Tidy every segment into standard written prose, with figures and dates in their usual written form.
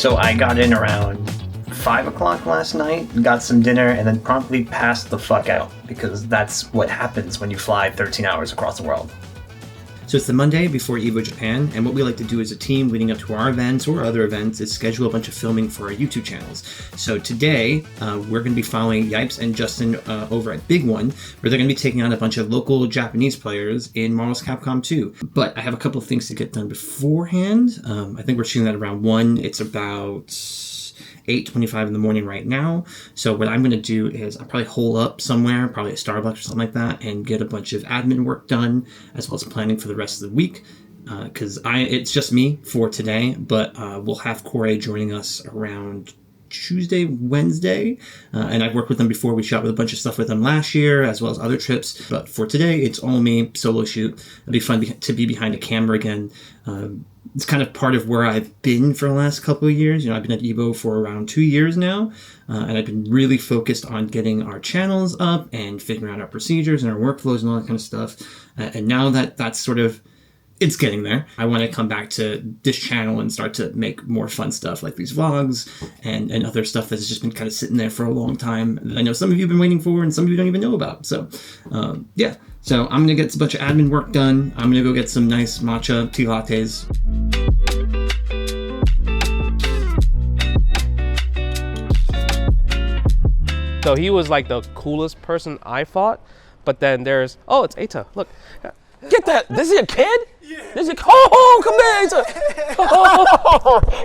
So I got in around 5 o'clock last night, got some dinner, and then promptly passed the fuck out, because that's what happens when you fly 13 hours across the world. So it's the Monday before Evo Japan, and what we like to do as a team leading up to our events or other events is schedule a bunch of filming for our YouTube channels. So today, we're going to be following Yipes and Justin over at Big One, where they're going to be taking on a bunch of local Japanese players in Marvel's Capcom 2. But I have a couple of things to get done beforehand. I think we're shooting that around 1. It's about 8:25 in the morning right now. So what I'm going to do is I'll probably hole up somewhere, probably at Starbucks or something like that, and get a bunch of admin work done, as well as planning for the rest of the week. Because it's just me for today, but we'll have Corey joining us around Tuesday, Wednesday, and I've worked with them before. We shot with a bunch of stuff with them last year, as well as other trips. But for today, it's all me, solo shoot. It'll be fun to be behind a camera again. It's kind of part of where I've been for the last couple of years. You know, I've been at Evo for around 2 years now, and I've been really focused on getting our channels up and figuring out our procedures and our workflows and all that kind of stuff. And now that that's sort of, it's getting there, I want to come back to this channel and start to make more fun stuff like these vlogs and other stuff that's just been kind of sitting there for a long time that I know some of you have been waiting for and some of you don't even know about. So, yeah. So I'm going to get a bunch of admin work done. I'm going to go get some nice matcha tea lattes. So he was like the coolest person I fought, but then there's, oh, it's Eita, look. Get that, this is a kid? Yeah. This is come here, Eita.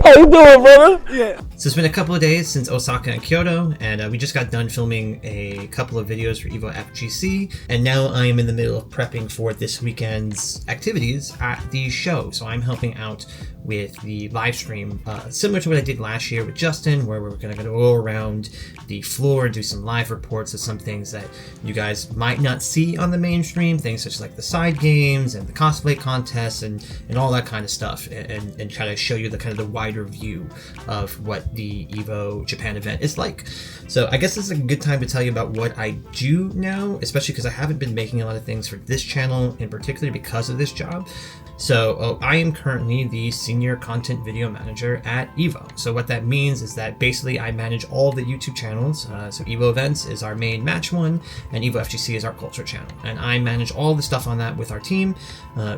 How you doing, brother? Yeah. So it's been a couple of days since Osaka and Kyoto, and we just got done filming a couple of videos for Evo FGC, and now I am in the middle of prepping for this weekend's activities at the show. So I'm helping out with the live stream, similar to what I did last year with Justin, where we're going to go around the floor and do some live reports of some things that you guys might not see on the mainstream, things such as like the side games and the cosplay contests and all that kind of stuff, and try to show you the kind of the wider view of what the Evo Japan event is like. So I guess this is a good time to tell you about what I do now, especially because I haven't been making a lot of things for this channel in particular because of this job. So I am currently the Senior Content Video Manager at Evo. So what that means is that basically I manage all the YouTube channels. So Evo Events is our main match one, and Evo FGC is our culture channel. And I manage all the stuff on that with our team,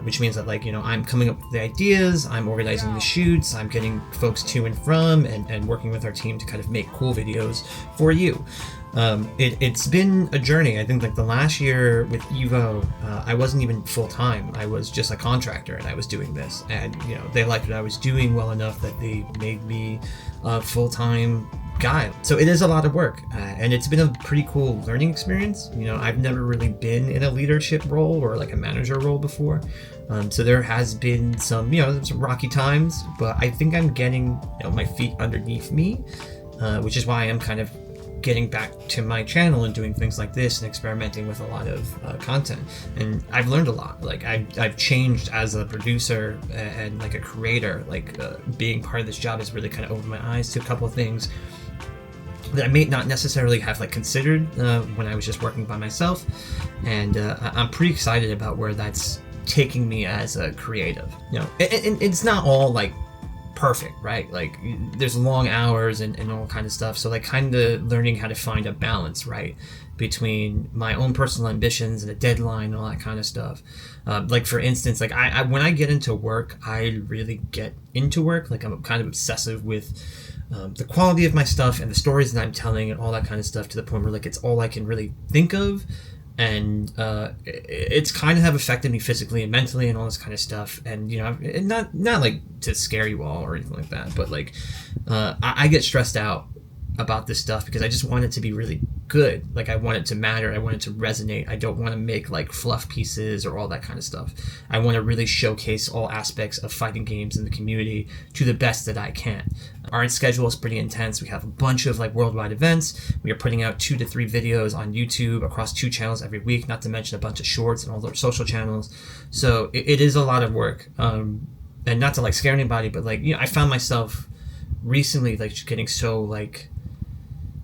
which means that, like, you know, I'm coming up with the ideas, I'm organizing the shoots, I'm getting folks to and from, and working with our team to kind of make cool videos for you. It's been a journey. I think like the last year with Evo, I wasn't even full-time. I was just a contractor and I was doing this, and you know, they liked what I was doing well enough that they made me a full-time guy. So it is a lot of work, and it's been a pretty cool learning experience. You know, I've never really been in a leadership role or like a manager role before. So there has been some, you know, some rocky times, but I think I'm getting, you know, my feet underneath me, which is why I'm kind of getting back to my channel and doing things like this and experimenting with a lot of content. And I've learned a lot. Like I've changed as a producer and like a creator. Like being part of this job has really kind of opened my eyes to a couple of things that I may not necessarily have like considered when I was just working by myself. And I'm pretty excited about where that's taking me as a creative. You know, and it's not all like perfect, right? Like there's long hours and all kind of stuff. So like kind of learning how to find a balance, right, between my own personal ambitions and a deadline and all that kind of stuff. Like for instance, like I when I get into work, I really get into work. Like I'm kind of obsessive with the quality of my stuff and the stories that I'm telling and all that kind of stuff, to the point where like it's all I can really think of. And it's kind of have affected me physically and mentally and all this kind of stuff. And you know, not like to scare you all or anything like that, but like I get stressed out about this stuff because I just want it to be really good. Like I want it to matter, I want it to resonate. I don't want to make like fluff pieces or all that kind of stuff. I want to really showcase all aspects of fighting games in the community to the best that I can. Our schedule is pretty intense. We have a bunch of like worldwide events. We are putting out 2 to 3 videos on YouTube across 2 channels every week, not to mention a bunch of shorts and all our social channels. So it is a lot of work. And not to like scare anybody, but like, you know, I found myself recently like just getting so like,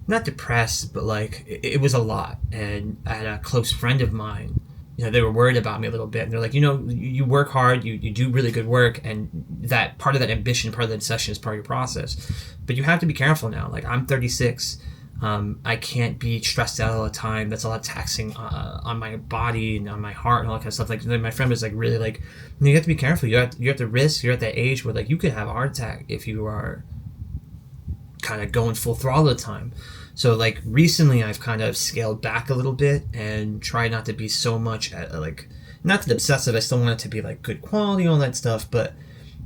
not depressed, but like it was a lot. And I had a close friend of mine, they were worried about me a little bit, and they're like, you work hard, you do really good work, and that part of that ambition, part of that obsession is part of your process. But you have to be careful now. Like, I'm 36. I can't be stressed out all the time. That's a lot taxing on my body and on my heart and all that kind of stuff. Like, my friend was like, really like, you have to be careful. You're at the risk. You're at that age where like you could have a heart attack if you are kind of going full throttle all the time. So like recently I've kind of scaled back a little bit and tried not to be so much like, not that obsessive. I still want it to be like good quality, all that stuff, but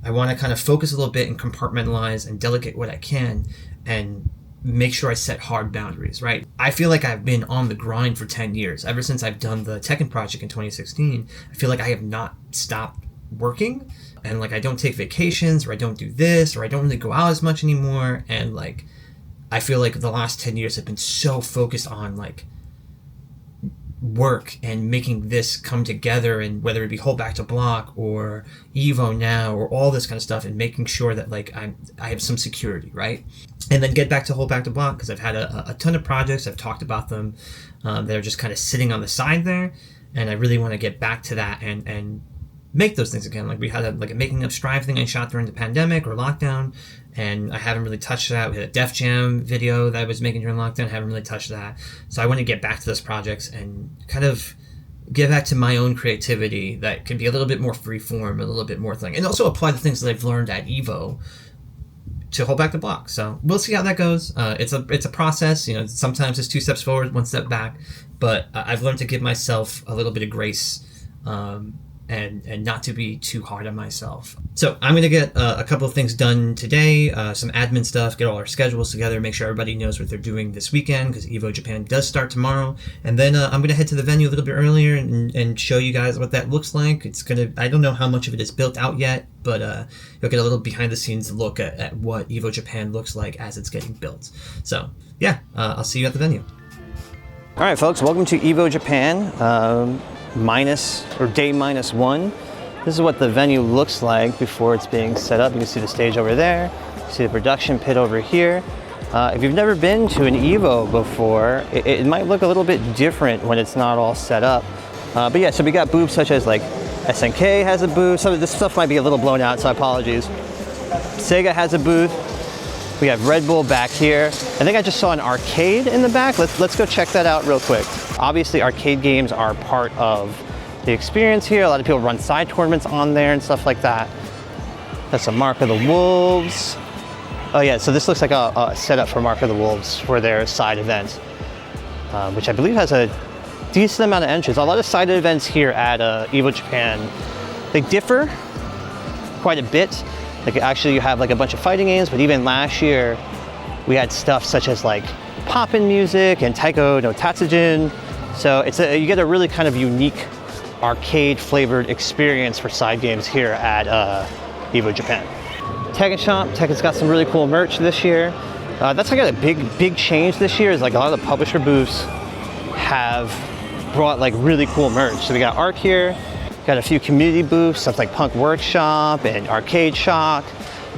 I want to kind of focus a little bit and compartmentalize and delegate what I can and make sure I set hard boundaries, right? I feel like I've been on the grind for 10 years. Ever since I've done the Tekken project in 2016, I feel like I have not stopped working, and like I don't take vacations, or I don't do this, or I don't really go out as much anymore. And like I feel like the last 10 years have been so focused on like work and making this come together, and whether it be Hold Back to Block or Evo now or all this kind of stuff, and making sure that like I have some security, right? And then get back to Hold Back to Block, because I've had a ton of projects. I've talked about them that are just kind of sitting on the side there, and I really want to get back to that and make those things again. Like we had a Making Up Strive thing I shot during the pandemic or lockdown, and I haven't really touched that. We had a Def Jam video that I was making during lockdown. I haven't really touched that. So I want to get back to those projects and kind of get back to my own creativity that can be a little bit more free form, a little bit more thing, and also apply the things that I've learned at Evo to Hold Back the Block. So we'll see how that goes. It's a process. Sometimes it's 2 steps forward, 1 step back, but I've learned to give myself a little bit of grace, and not to be too hard on myself. So I'm going to get a couple of things done today, some admin stuff, get all our schedules together, make sure everybody knows what they're doing this weekend, because Evo Japan does start tomorrow. And then I'm going to head to the venue a little bit earlier and show you guys what that looks like. I don't know how much of it is built out yet, but you'll get a little behind the scenes look at what Evo Japan looks like as it's getting built. So yeah, I'll see you at the venue. All right, folks, welcome to Evo Japan. Day minus 1. This is what the venue looks like before it's being set up. You can see the stage over there, see the production pit over here. If you've never been to an Evo before, it might look a little bit different when it's not all set up. But yeah, so we got booths such as like SNK has a booth. Some of this stuff might be a little blown out, so apologies. Sega has a booth. We have Red Bull back here. I think I just saw an arcade in the back. Let's go check that out real quick. Obviously, arcade games are part of the experience here. A lot of people run side tournaments on there and stuff like that. That's a Mark of the Wolves. Oh yeah, so this looks like a setup for Mark of the Wolves for their side event, which I believe has a decent amount of entries. A lot of side events here at Evo Japan, they differ quite a bit. Like actually you have like a bunch of fighting games, but even last year we had stuff such as like pop-in music and Taiko no Tatsujin. So you get a really kind of unique arcade flavored experience for side games here at Evo Japan. Tekken Shop, Tekken's got some really cool merch this year. That's like a big change this year, is like a lot of the publisher booths have brought like really cool merch. So we got Arc here, got a few community booths, stuff like Punk Workshop and Arcade Shock,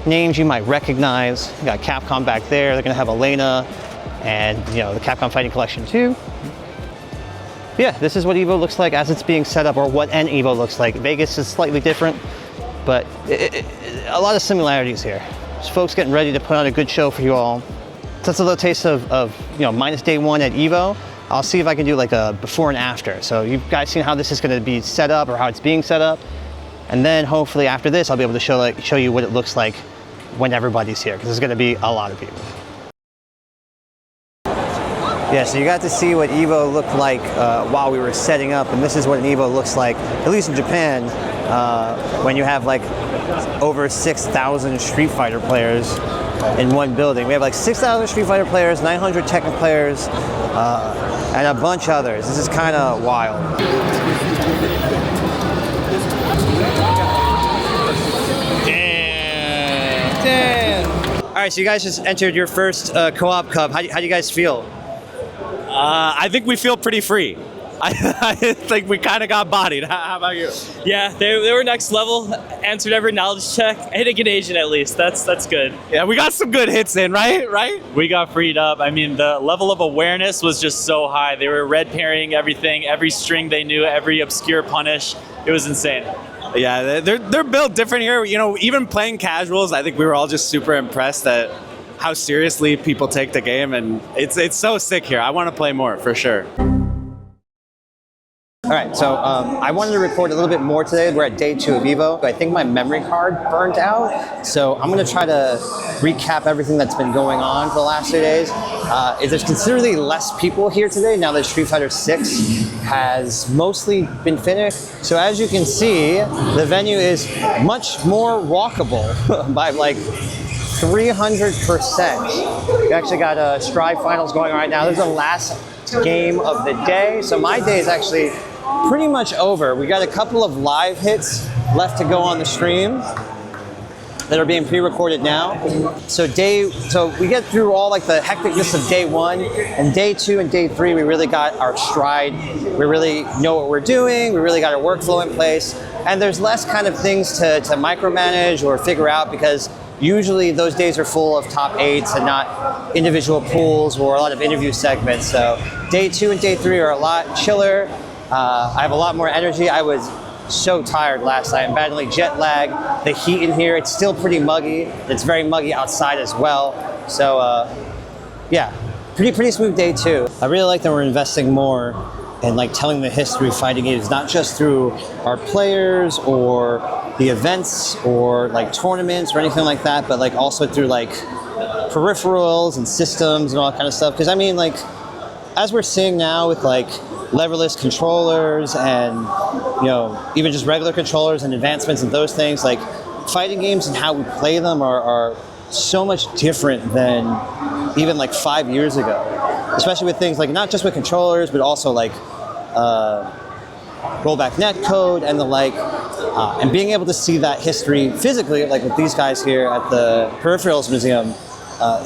names you might recognize. We got Capcom back there. They're gonna have Elena and the Capcom Fighting Collection too. Yeah, this is what Evo looks like as it's being set up, or what an Evo looks like. Vegas is slightly different, but a lot of similarities here. Just folks getting ready to put on a good show for you all. That's a little taste of minus day 1 at Evo. I'll see if I can do like a before and after. So you guys seen how this is going to be set up, or how it's being set up, and then hopefully after this I'll be able to show you what it looks like when everybody's here, because there's going to be a lot of people. Yeah, so you got to see what Evo looked like while we were setting up, and this is what an Evo looks like, at least in Japan, when you have like over 6,000 Street Fighter players in one building. We have like 6,000 Street Fighter players, 900 Tekken players, and a bunch of others. This is kind of wild. Damn. All right, so you guys just entered your first co-op cup. How do you guys feel? I think we feel pretty free. I think we kind of got bodied. How about you? Yeah, they were next level. Answered every knowledge check. I hit a good Asian at least. That's good. Yeah, we got some good hits in, right? We got freed up. I mean, the level of awareness was just so high. They were red parrying everything, every string they knew, every obscure punish. It was insane. Yeah, they're built different here. You know, even playing casuals, I think we were all just super impressed at how seriously people take the game, and it's so sick here. I want to play more for sure. All right, so I wanted to record a little bit more today. We're at day 2 of Evo. I think my memory card burnt out, so I'm going to try to recap everything that's been going on for the last 2 days. There's considerably less people here today now that Street Fighter 6 has mostly been finished. So as you can see, the venue is much more walkable by like 300%. We actually got Stride Finals going on right now. This is the last game of the day, so my day is actually pretty much over. We got a couple of live hits left to go on the stream that are being pre-recorded now. So we get through all like the hecticness of day 1, and day 2 and day 3 we really got our stride. We really know what we're doing. We really got our workflow in place, and there's less kind of things to micromanage or figure out, because usually those days are full of top 8s and not individual pools or a lot of interview segments. So day 2 and day 3 are a lot chiller. I have a lot more energy. I was so tired last night. I'm battling jet lag, the heat in here. It's still pretty muggy. It's very muggy outside as well. So yeah, pretty smooth day 2. I really like that we're investing more in like telling the history of fighting games, not just through our players or the events or like tournaments or anything like that, but like also through like peripherals and systems and all that kind of stuff. Because I mean, like, as we're seeing now with like leverless controllers and, you know, even just regular controllers and advancements and those things, like fighting games and how we play them are so much different than even like 5 years ago, especially with things like not just with controllers, but also like rollback netcode and the like, and being able to see that history physically, like with these guys here at the Peripherals Museum,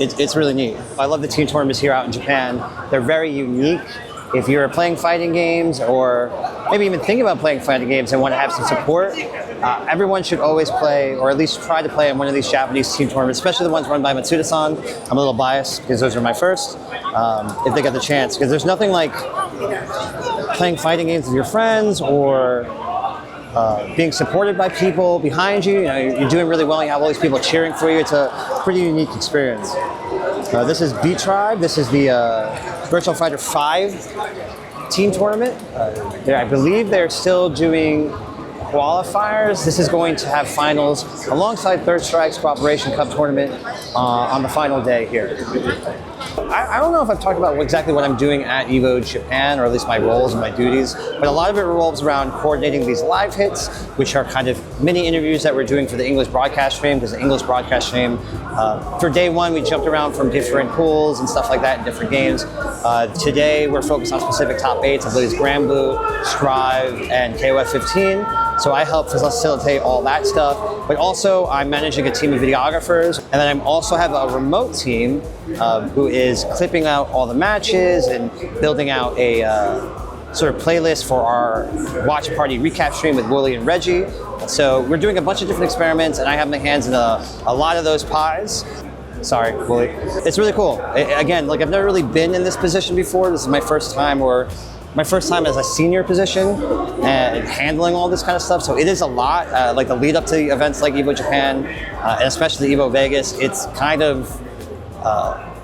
it's really neat. I love the team tournaments here out in Japan. They're very unique. If you're playing fighting games or maybe even thinking about playing fighting games and want to have some support, everyone should always play, or at least try to play in one of these Japanese team tournaments, especially the ones run by Matsuda-san. I'm a little biased because those are my first, if they get the chance. Because there's nothing like playing fighting games with your friends or being supported by people behind you. You know, you're doing really well, you have all these people cheering for you. It's a pretty unique experience. This is Beat Tribe. This is the Virtual Fighter 5 team tournament. I believe they're still doing qualifiers. This is going to have finals alongside Third Strike's Cooperation Cup tournament on the final day here. I don't know if I've talked about exactly what I'm doing at Evo Japan, or at least my roles and my duties, but a lot of it revolves around coordinating these live hits, which are kind of mini interviews that we're doing for the English broadcast stream, because the English broadcast stream, for day 1, we jumped around from different pools and stuff like that in different games. Today, we're focused on specific top 8s. I believe it's Granblue, Strive, and KOF 15. So I help facilitate all that stuff, but also I'm managing a team of videographers, and then I also have a remote team who is clipping out all the matches and building out a sort of playlist for our watch party recap stream with Wooly and Reggie. So we're doing a bunch of different experiments, and I have my hands in a lot of those pies. Sorry, Wooly. It's really cool. Again, like I've never really been in this position before. This is my first time as a senior position and handling all this kind of stuff. So it is a lot, like the lead up to events like Evo Japan, and especially Evo Vegas. It's kind of,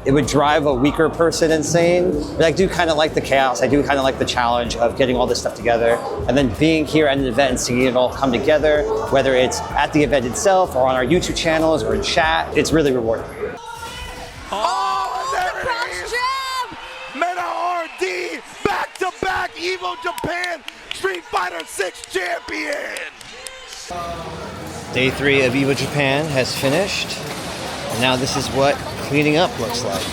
it would drive a weaker person insane, but I do kind of like the chaos. I do kind of like the challenge of getting all this stuff together, and then being here at an event and seeing it all come together, whether it's at the event itself or on our YouTube channels or in chat. It's really rewarding. Oh, there it is! Meta RD, back-to-back Evo Japan Street Fighter 6 champion! Day 3 of Evo Japan has finished, and now this is what cleaning up looks like.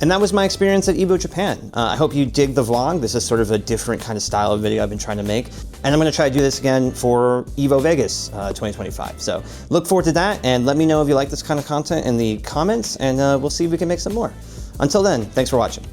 And that was my experience at Evo Japan. I hope you dig the vlog. This is sort of a different kind of style of video I've been trying to make. And I'm gonna try to do this again for Evo Vegas 2025. So look forward to that, and let me know if you like this kind of content in the comments, and we'll see if we can make some more. Until then, thanks for watching.